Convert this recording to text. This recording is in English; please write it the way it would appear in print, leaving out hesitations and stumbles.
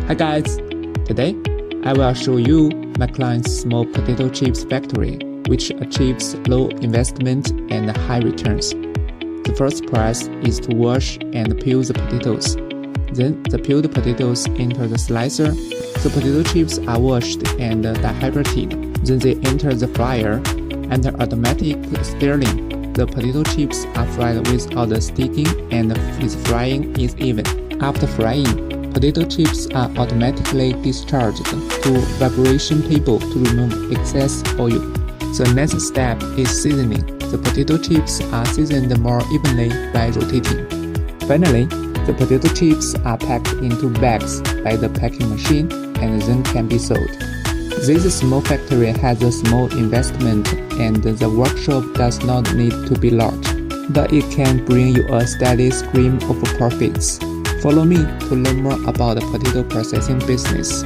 Hi guys, today I will show you my client's small potato chips factory, which achieves low investment and high returns. The first process is to wash and peel the potatoes. Then the peeled potatoes enter the slicer. The potato chips are washed and dehydrated. Then they enter the fryer. Under automatic stirring, the potato chips are fried without sticking and its frying is even. After frying, potato chips are automatically discharged to vibration table to remove excess oil. The next step is seasoning. The potato chips are seasoned more evenly by rotating. Finally, the potato chips are packed into bags by the packing machine and then can be sold. This small factory has a small investment and the workshop does not need to be large, but it can bring you a steady stream of profits. Follow me to learn more about the potato processing business.